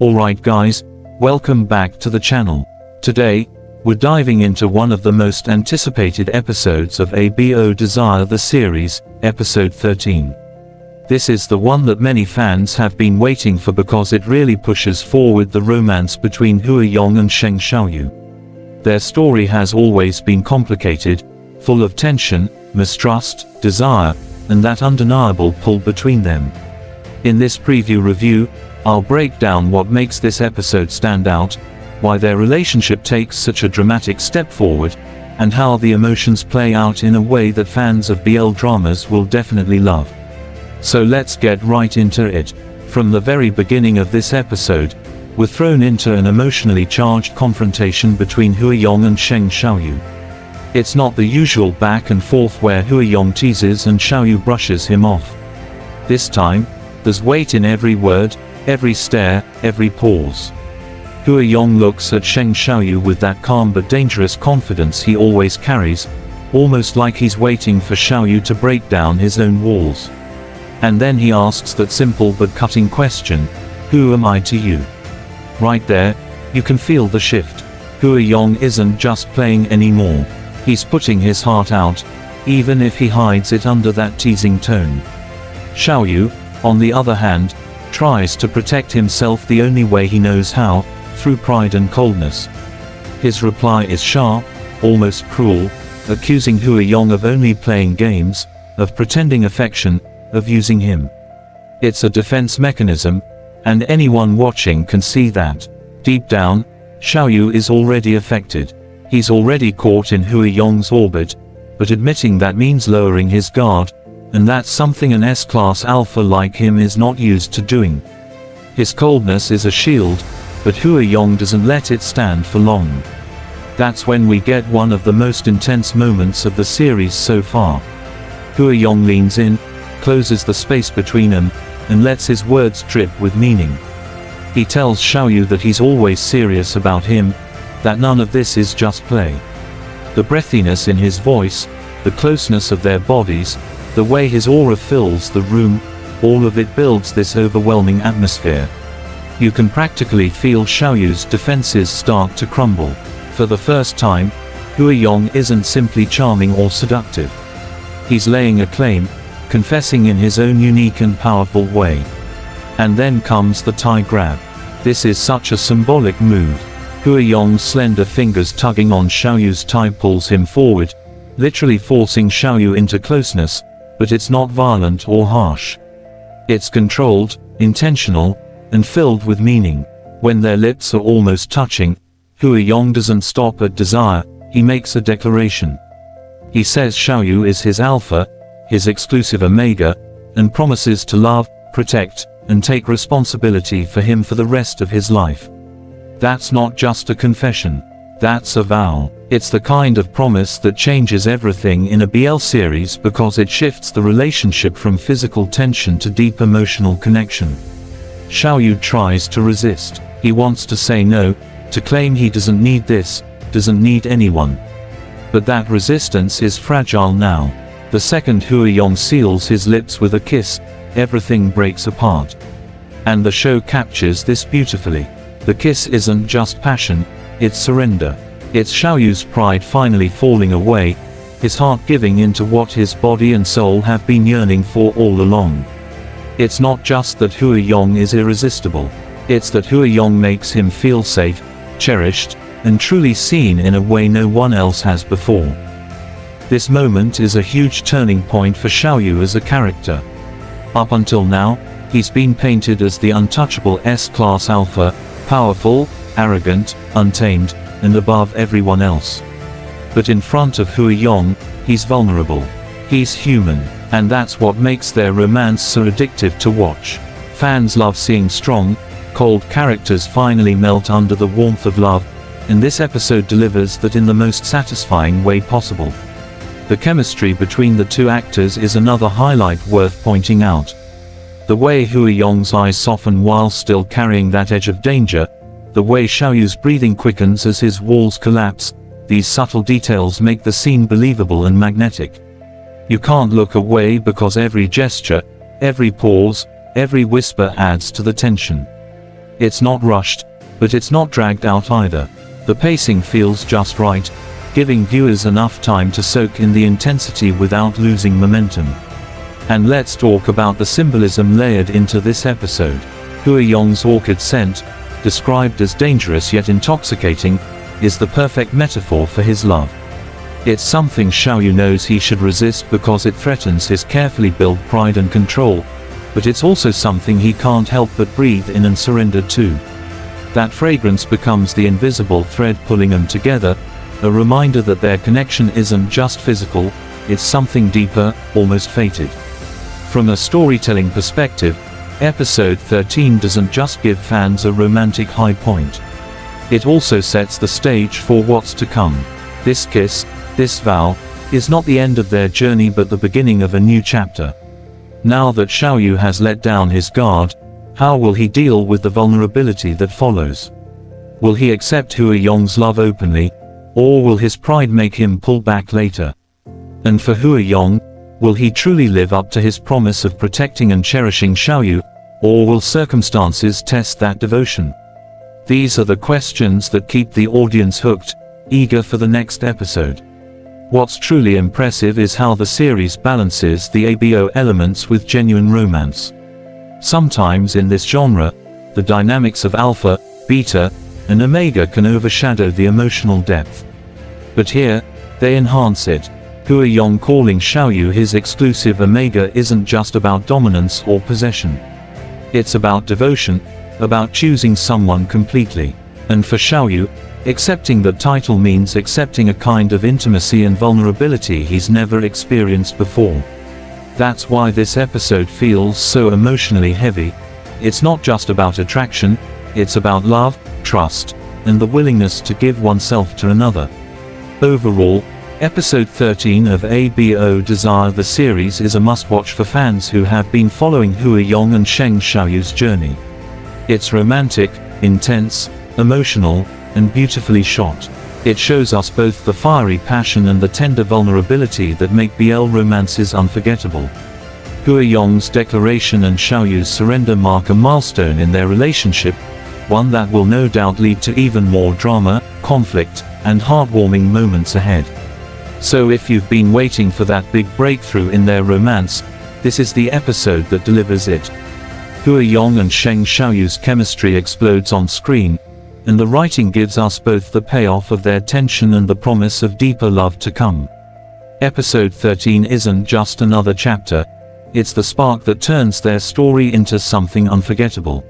Alright guys, welcome back to the channel. Today, we're diving into one of the most anticipated episodes of ABO Desire the series, episode 13. This is the one that many fans have been waiting for because it really pushes forward the romance between huang and Sheng Xiaoyu. Their story has always been complicated, full of tension, mistrust, desire, and that undeniable pull between them. In this preview review, I'll break down what makes this episode stand out, why their relationship takes such a dramatic step forward, and how the emotions play out in a way that fans of BL dramas will definitely love. So let's get right into it. From the very beginning of this episode, we're thrown into an emotionally charged confrontation between huang and Sheng Xiaoyu. It's not the usual back and forth where huang teases and Xiaoyu brushes him off. This time, there's weight in every word, every stare, every pause. Huang looks at Sheng Xiaoyu with that calm but dangerous confidence he always carries, almost like he's waiting for Xiaoyu to break down his own walls. And then he asks that simple but cutting question, "Who am I to you?" Right there, you can feel the shift. Huang isn't just playing anymore. He's putting his heart out, even if he hides it under that teasing tone. Xiaoyu, on the other hand, tries to protect himself the only way he knows how, through pride and coldness. His reply is sharp, almost cruel, accusing huang of only playing games, of pretending affection, of using him. It's a defense mechanism, and anyone watching can see that. Deep down, Xiaoyu is already affected. He's already caught in huang's orbit, but admitting that means lowering his guard, and that's something an S-class alpha like him is not used to doing. His coldness is a shield, but huang doesn't let it stand for long. That's when we get one of the most intense moments of the series so far. Huang leans in, closes the space between them, and lets his words drip with meaning. He tells Xiaoyu that he's always serious about him, that none of this is just play. The breathiness in his voice, the closeness of their bodies, the way his aura fills the room, all of it builds this overwhelming atmosphere. You can practically feel Xiaoyu's defenses start to crumble. For the first time, huang isn't simply charming or seductive. He's laying a claim, confessing in his own unique and powerful way. And then comes the tie grab. This is such a symbolic move. Huang's slender fingers tugging on Xiaoyu's tie pulls him forward, literally forcing Xiaoyu into closeness, but it's not violent or harsh. It's controlled, intentional, and filled with meaning. When their lips are almost touching, huang doesn't stop at desire, he makes a declaration. He says Xiaoyu is his alpha, his exclusive omega, and promises to love, protect, and take responsibility for him for the rest of his life. That's not just a confession. That's a vow. It's the kind of promise that changes everything in a BL series because it shifts the relationship from physical tension to deep emotional connection. Xiaoyu tries to resist. He wants to say no, to claim he doesn't need this, doesn't need anyone. But that resistance is fragile now. The second huang seals his lips with a kiss, everything breaks apart. And the show captures this beautifully. The kiss isn't just passion, it's surrender. It's Xiaoyu's pride finally falling away, his heart giving in to what his body and soul have been yearning for all along. It's not just that huang is irresistible. It's that huang makes him feel safe, cherished, and truly seen in a way no one else has before. This moment is a huge turning point for Xiaoyu as a character. Up until now, he's been painted as the untouchable S-class alpha, powerful, arrogant, untamed, and above everyone else. But in front of huang, he's vulnerable. He's human, and that's what makes their romance so addictive to watch. Fans love seeing strong, cold characters finally melt under the warmth of love, and this episode delivers that in the most satisfying way possible. The chemistry between the two actors is another highlight worth pointing out. The way huang's eyes soften while still carrying that edge of danger, the way Xiaoyu's breathing quickens as his walls collapse, these subtle details make the scene believable and magnetic. You can't look away because every gesture, every pause, every whisper adds to the tension. It's not rushed, but it's not dragged out either. The pacing feels just right, giving viewers enough time to soak in the intensity without losing momentum. And let's talk about the symbolism layered into this episode. Hua Yong's orchid scent, described as dangerous yet intoxicating, is the perfect metaphor for his love. It's something Xiaoyu knows he should resist because it threatens his carefully built pride and control, but it's also something he can't help but breathe in and surrender to. That fragrance becomes the invisible thread pulling them together, a reminder that their connection isn't just physical, it's something deeper, almost fated. From a storytelling perspective, Episode 13 doesn't just give fans a romantic high point. It also sets the stage for what's to come. This kiss, this vow, is not the end of their journey but the beginning of a new chapter. Now that Xiaoyu has let down his guard, how will he deal with the vulnerability that follows? Will he accept Hua Yong's love openly, or will his pride make him pull back later? And for Hua Yong, will he truly live up to his promise of protecting and cherishing Xiaoyu, or will circumstances test that devotion? These are the questions that keep the audience hooked, eager for the next episode. What's truly impressive is how the series balances the ABO elements with genuine romance. Sometimes in this genre, the dynamics of alpha, beta, and omega can overshadow the emotional depth. But here, they enhance it. Hua Yong calling Xiaoyu his exclusive omega isn't just about dominance or possession. It's about devotion, about choosing someone completely. And for Xiaoyu, accepting that title means accepting a kind of intimacy and vulnerability he's never experienced before. That's why this episode feels so emotionally heavy. It's not just about attraction, it's about love, trust, and the willingness to give oneself to another. Overall, Episode 13 of ABO Desire the series is a must-watch for fans who have been following Hua Yong and Sheng Xiaoyu's journey. It's romantic, intense, emotional, and beautifully shot. It shows us both the fiery passion and the tender vulnerability that make BL romances unforgettable. Hua Yong's declaration and Xiaoyu's surrender mark a milestone in their relationship, one that will no doubt lead to even more drama, conflict, and heartwarming moments ahead. So if you've been waiting for that big breakthrough in their romance, this is the episode that delivers it. Hua Yong and Sheng Xiaoyu's chemistry explodes on screen, and the writing gives us both the payoff of their tension and the promise of deeper love to come. Episode 13 isn't just another chapter, it's the spark that turns their story into something unforgettable.